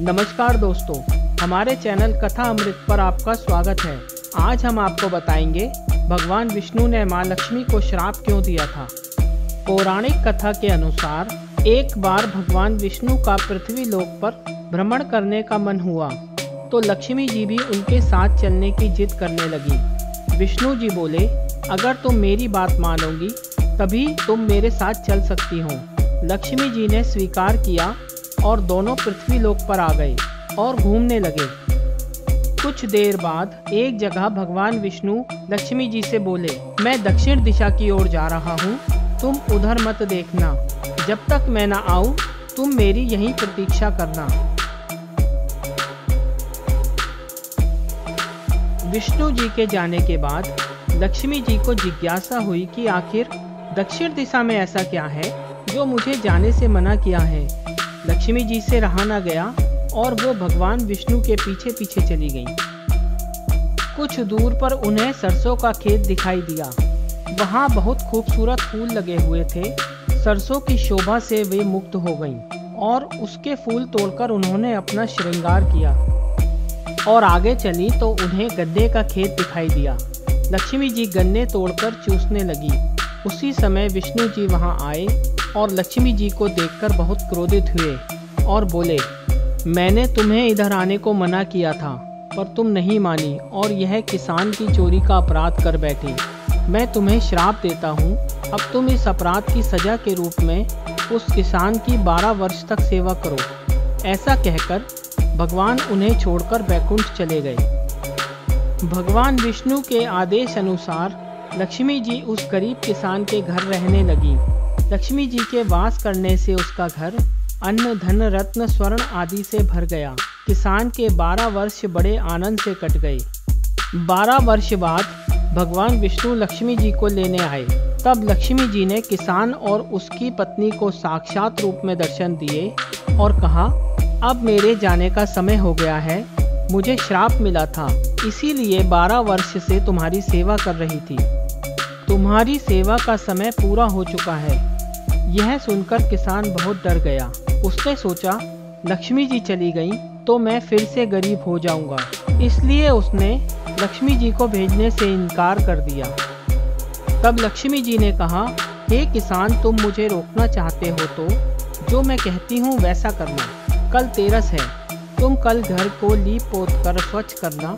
नमस्कार दोस्तों, हमारे चैनल कथा अमृत पर आपका स्वागत है। आज हम आपको बताएंगे भगवान विष्णु ने मां लक्ष्मी को श्राप क्यों दिया था। पौराणिक कथा के अनुसार एक बार भगवान विष्णु का पृथ्वी लोक पर भ्रमण करने का मन हुआ तो लक्ष्मी जी भी उनके साथ चलने की जिद करने लगी। विष्णु जी बोले, अगर तुम मेरी बात मानोगी तभी तुम मेरे साथ चल सकती हो। लक्ष्मी जी ने स्वीकार किया और दोनों पृथ्वी लोक पर आ गए और घूमने लगे। कुछ देर बाद एक जगह भगवान विष्णु लक्ष्मी जी से बोले, मैं दक्षिण दिशा की ओर जा रहा हूँ, तुम उधर मत देखना। जब तक मैं ना आऊँ तुम मेरी यहीं प्रतीक्षा करना। विष्णु जी के जाने के बाद लक्ष्मी जी को जिज्ञासा हुई कि आखिर दक्षिण दिशा में ऐसा क्या है जो मुझे जाने से मना किया है। लक्ष्मी जी से रहा न गया और वो भगवान विष्णु के पीछे पीछे चली गईं। कुछ दूर पर उन्हें सरसों का खेत दिखाई दिया। वहाँ बहुत खूबसूरत फूल लगे हुए थे। सरसों की शोभा से वे मुक्त हो गईं और उसके फूल तोड़कर उन्होंने अपना श्रृंगार किया और आगे चली तो उन्हें गन्ने का खेत दिखाई दिया। लक्ष्मी जी गन्ने तोड़कर चूसने लगी। उसी समय विष्णु जी वहाँ आए और लक्ष्मी जी को देखकर बहुत क्रोधित हुए और बोले, मैंने तुम्हें इधर आने को मना किया था पर तुम नहीं मानी और यह किसान की चोरी का अपराध कर बैठी। मैं तुम्हें श्राप देता हूँ, अब तुम इस अपराध की सजा के रूप में उस किसान की 12 वर्ष तक सेवा करो। ऐसा कहकर भगवान उन्हें छोड़कर बैकुंठ चले गए। भगवान विष्णु के आदेश अनुसार लक्ष्मी जी उस गरीब किसान के घर रहने लगी। लक्ष्मी जी के वास करने से उसका घर अन्न धन रत्न स्वर्ण आदि से भर गया। किसान के 12 वर्ष बड़े आनंद से कट गए। 12 वर्ष बाद भगवान विष्णु लक्ष्मी जी को लेने आए। तब लक्ष्मी जी ने किसान और उसकी पत्नी को साक्षात रूप में दर्शन दिए और कहा, अब मेरे जाने का समय हो गया है। मुझे श्राप मिला था, इसीलिए 12 वर्ष से तुम्हारी सेवा कर रही थी। तुम्हारी सेवा का समय पूरा हो चुका है। यह सुनकर किसान बहुत डर गया। उसने सोचा, लक्ष्मी जी चली गई तो मैं फिर से गरीब हो जाऊंगा, इसलिए उसने लक्ष्मी जी को भेजने से इनकार कर दिया। तब लक्ष्मी जी ने कहा, हे किसान, तुम मुझे रोकना चाहते हो तो जो मैं कहती हूँ वैसा करना। कल तेरस है, तुम कल घर को लीप पोत कर स्वच्छ करना,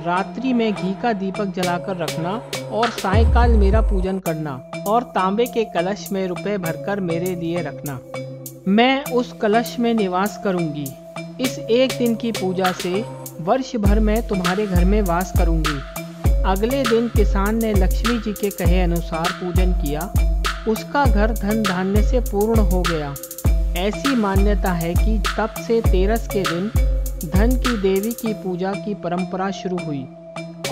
रात्रि में घी का दीपक जलाकर रखना और सायंकाल मेरा पूजन करना और तांबे के कलश में रुपए भरकर मेरे लिए रखना। मैं उस कलश में निवास करूंगी। इस एक दिन की पूजा से वर्ष भर में तुम्हारे घर में वास करूंगी। अगले दिन किसान ने लक्ष्मी जी के कहे अनुसार पूजन किया। उसका घर धन धान्य से पूर्ण हो गया। ऐसी मान्यता है कि तब से तेरस के दिन धन की देवी की पूजा की परंपरा शुरू हुई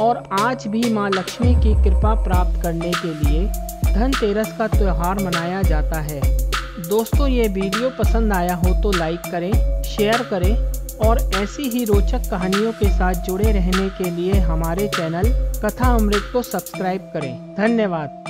और आज भी मां लक्ष्मी की कृपा प्राप्त करने के लिए धनतेरस का त्यौहार मनाया जाता है। दोस्तों, ये वीडियो पसंद आया हो तो लाइक करें, शेयर करें और ऐसी ही रोचक कहानियों के साथ जुड़े रहने के लिए हमारे चैनल कथा अमृत को सब्सक्राइब करें। धन्यवाद।